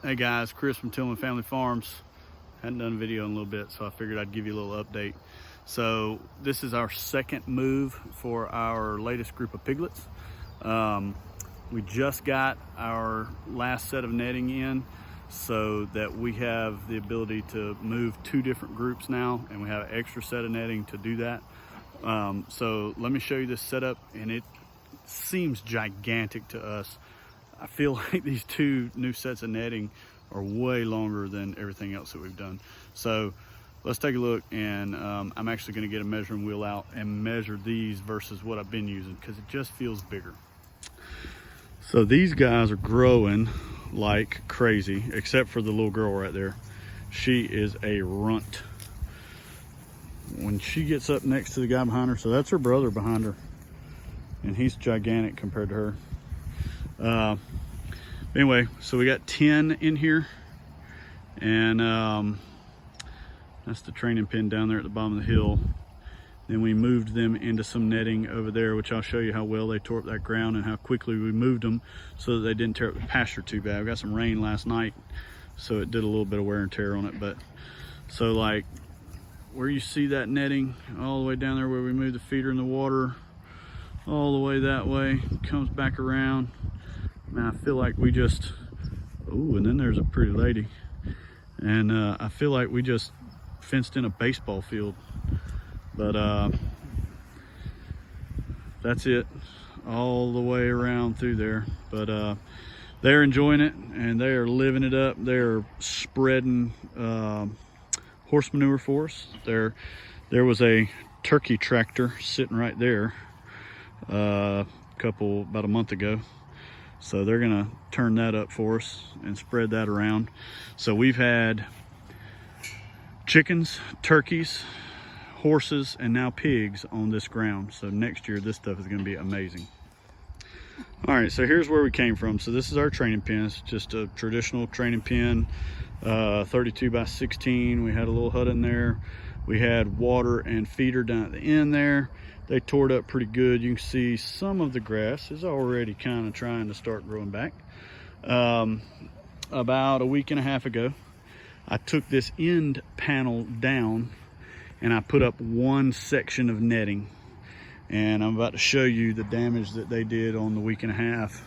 Hey guys, Chris from Tillman Family Farms. Hadn't done a video in a little bit, so I figured I'd give you a little update. So this is our second move for our latest group of piglets. We just got our last set of netting in so that we have the ability to move 2 different groups now, and we have an extra set of netting to do that. So let me show you this setup, and it seems gigantic to us. I feel like these 2 new sets of netting are way longer than everything else that we've done. So let's take a look, and I'm actually going to get a measuring wheel out and measure these versus what I've been using, because it just feels bigger. So these guys are growing like crazy, except for the little girl right there. She is a runt. When she gets up next to the guy behind her, so that's her brother behind her, and he's gigantic compared to her. Anyway, so we got 10 in here, and that's the training pen down there at the bottom of the hill. Then we moved them into some netting over there, which I'll show you how well they tore up that ground and how quickly we moved them so that they didn't tear up the pasture too bad. We got some rain last night, so it did a little bit of wear and tear on it. But so like where you see that netting all the way down there where we moved the feeder in the water, all the way that way, comes back around. Man, I feel like we just, oh, and then there's a pretty lady. And I feel like we just fenced in a baseball field. But that's it, all the way around through there. But they're enjoying it, and they are living it up. They're spreading horse manure for us. There was a turkey tractor sitting right there about a month ago. So they're gonna turn that up for us and spread that around. So we've had chickens, turkeys, horses, and now pigs on this ground. So next year this stuff is gonna be amazing. All right, so here's where we came from. So this is our training pen. It's just a traditional training pen, 32 by 16. We had a little hut in there. We had water and feeder down at the end there. They tore it up pretty good. You can see some of the grass is already kind of trying to start growing back. About a week and a half ago, I took this end panel down and I put up one section of netting. And I'm about to show you the damage that they did on the week and a half.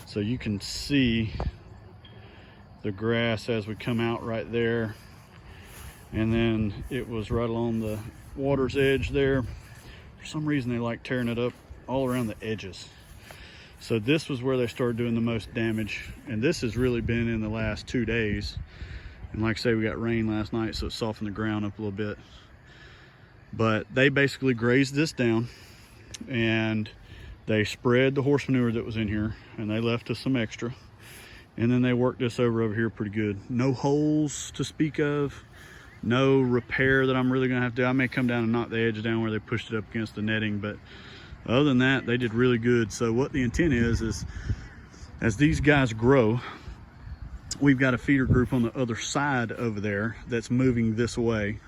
So you can see the grass as we come out right there. And then it was right along the water's edge there. For some reason they like tearing it up all around the edges. So this was where they started doing the most damage, and this has really been in the last 2 days. And like I say, we got rain last night, so it softened the ground up a little bit. But they basically grazed this down, and they spread the horse manure that was in here, and they left us some extra. And then they worked this over here pretty good. No holes to speak of. No repair that I'm really gonna have to do. I may come down and knock the edge down where they pushed it up against the netting, but other than that, they did really good. So what the intent is as these guys grow, we've got a feeder group on the other side over there that's moving this way.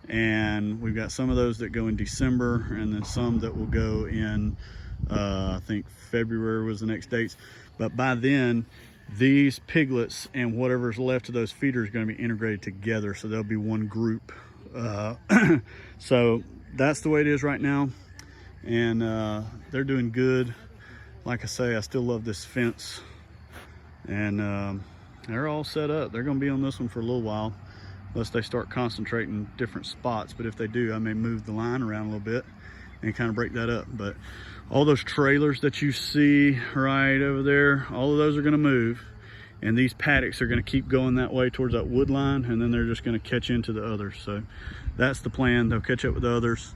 And we've got some of those that go in December, and then some that will go in, I think February was the next dates. But by then, these piglets and whatever's left of those feeders is going to be integrated together, so they'll be one group. So that's the way it is right now, and they're doing good. Like I say, I still love this fence, and they're all set up. They're going to be on this one for a little while, unless they start concentrating different spots. But if they do, I may move the line around a little bit and kind of break that up. But all those trailers that you see right over there, all of those are going to move, and these paddocks are going to keep going that way towards that wood line, and then they're just going to catch into the others. So that's the plan. They'll catch up with the others.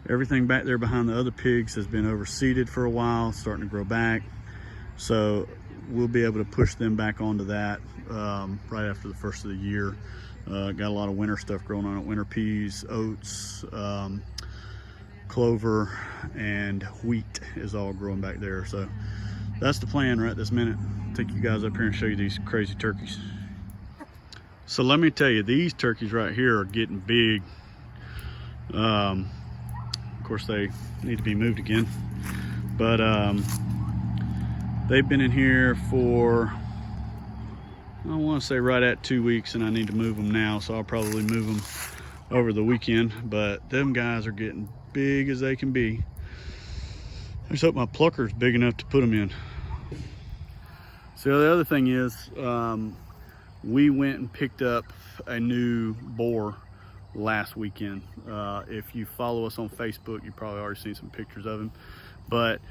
Everything back there behind the other pigs has been overseeded for a while, starting to grow back, so we'll be able to push them back onto that right after the first of the year. Got a lot of winter stuff growing on it: winter peas, oats, clover, and wheat is all growing back there. So that's the plan right this minute. Take you guys up here and show you these crazy turkeys. So let me tell you, these turkeys right here are getting big. Of course, they need to be moved again, but they've been in here for I want to say right at 2 weeks, and I need to move them now, so I'll probably move them over the weekend. But them guys are getting big as they can be. I just hope my plucker's big enough to put them in. So the other thing is, we went and picked up a new boar last weekend. If you follow us on Facebook, you probably already seen some pictures of him. But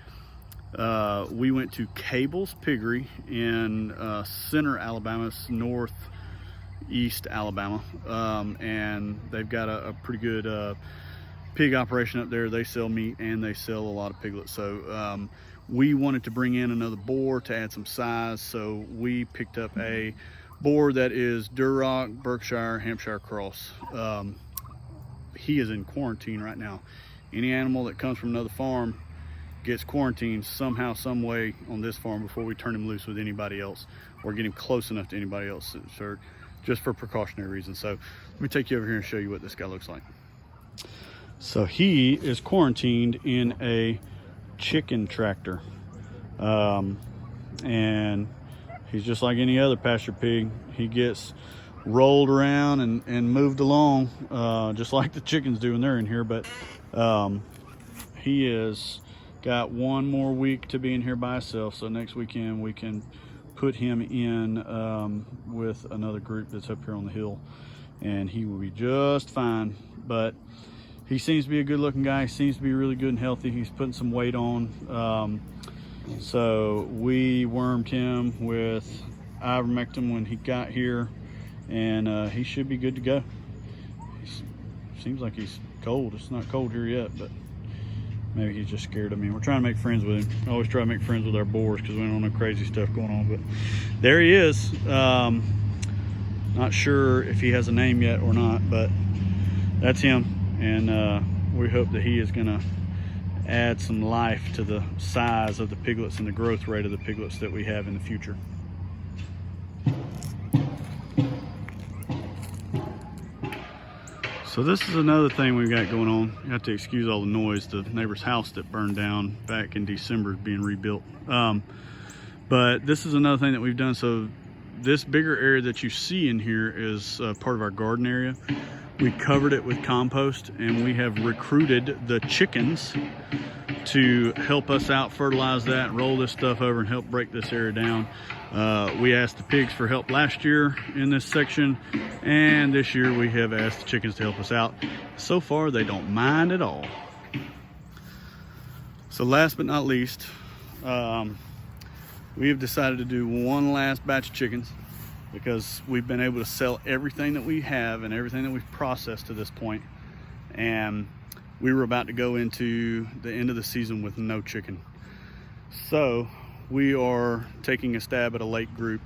we went to Cable's Piggery in center Alabama, northeast Alabama, and they've got a pretty good pig operation up there. They sell meat and they sell a lot of piglets. So we wanted to bring in another boar to add some size, so we picked up a boar that is Duroc, Berkshire, Hampshire cross. He is in quarantine right now. Any animal that comes from another farm gets quarantined somehow, some way on this farm before we turn him loose with anybody else or get him close enough to anybody else, just for precautionary reasons. So let me take you over here and show you what this guy looks like. So he is quarantined in a chicken tractor, and he's just like any other pasture pig. He gets rolled around and moved along, just like the chickens do when they're in here. But he is got 1 more week to be in here by himself, so next weekend we can put him in with another group that's up here on the hill, and he will be just fine. But he seems to be a good looking guy. He seems to be really good and healthy. He's putting some weight on, so we wormed him with ivermectin when he got here, and he should be good to go. Seems like he's cold. It's not cold here yet, but maybe he's just scared of me. We're trying to make friends with him. I always try to make friends with our boars because we don't know crazy stuff going on. But there he is. Not sure if he has a name yet or not, but that's him. And we hope that he is going to add some life to the size of the piglets and the growth rate of the piglets that we have in the future. So this is another thing we've got going on. You have to excuse all the noise. The neighbor's house that burned down back in December is being rebuilt. But this is another thing that we've done. So this bigger area that you see in here is part of our garden area. We covered it with compost, and we have recruited the chickens to help us out, fertilize that, roll this stuff over and help break this area down. We asked the pigs for help last year in this section, and this year we have asked the chickens to help us out. So far, they don't mind at all. So last but not least, we have decided to do one last batch of chickens, because we've been able to sell everything that we have and everything that we've processed to this point. And we were about to go into the end of the season with no chicken. So we are taking a stab at a late group.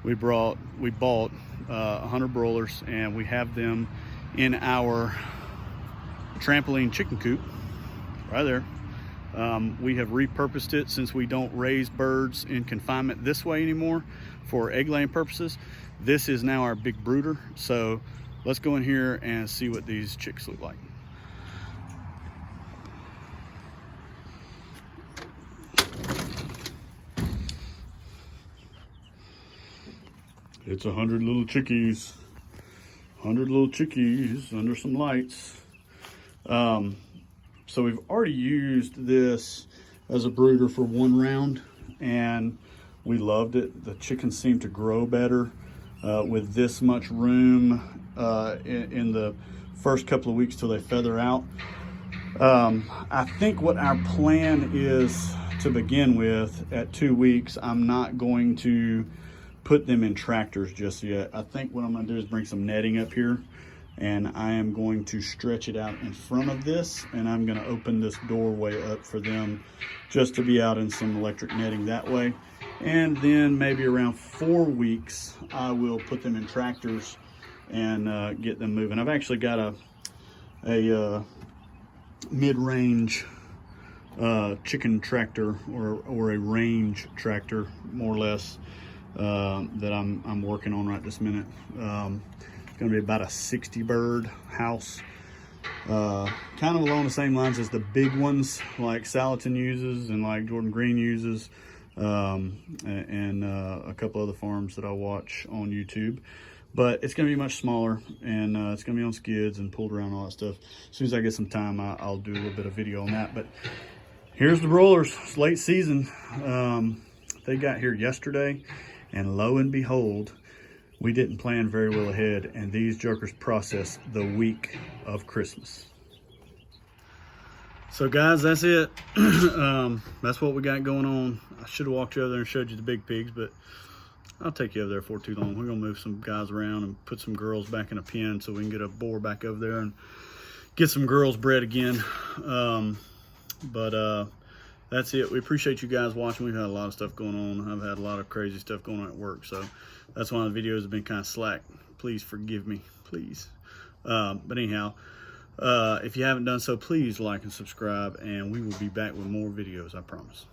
We bought 100 broilers, and we have them in our trampoline chicken coop right there. We have repurposed it, since we don't raise birds in confinement this way anymore for egg laying purposes. This is now our big brooder. So let's go in here and see what these chicks look like. It's 100 little chickies. 100 little chickies under some lights. So we've already used this as a brooder for 1 round, and we loved it. The chickens seem to grow better with this much room in the first couple of weeks till they feather out. I think what our plan is to begin with at 2 weeks, I'm not going to put them in tractors just yet. I think what I'm going to do is bring some netting up here, and I am going to stretch it out in front of this, and I'm going to open this doorway up for them just to be out in some electric netting that way. And then maybe around 4 weeks, I will put them in tractors and get them moving. I've actually got a mid-range chicken tractor, or a range tractor, more or less, that I'm working on right this minute. It's going to be about a 60 bird house, kind of along the same lines as the big ones like Salatin uses and like Jordan Green uses. and a couple other farms that I watch on YouTube. But it's going to be much smaller, and it's going to be on skids and pulled around, all that stuff. As soon as I get some time, I'll do a little bit of video on that. But here's the broilers. It's late season. They got here yesterday, and lo and behold, we didn't plan very well ahead, and these jokers processed the week of Christmas. So guys, that's it. That's what we got going on. I should have walked you over there and showed you the big pigs, but I'll take you over there for too long. We're gonna move some guys around and put some girls back in a pen so we can get a boar back over there and get some girls bred again. That's it. We appreciate you guys watching. We've had a lot of stuff going on. I've had a lot of crazy stuff going on at work, so that's why the videos have been kind of slack. Please forgive me, please. But anyhow, if you haven't done so, please like and subscribe, and we will be back with more videos, I promise.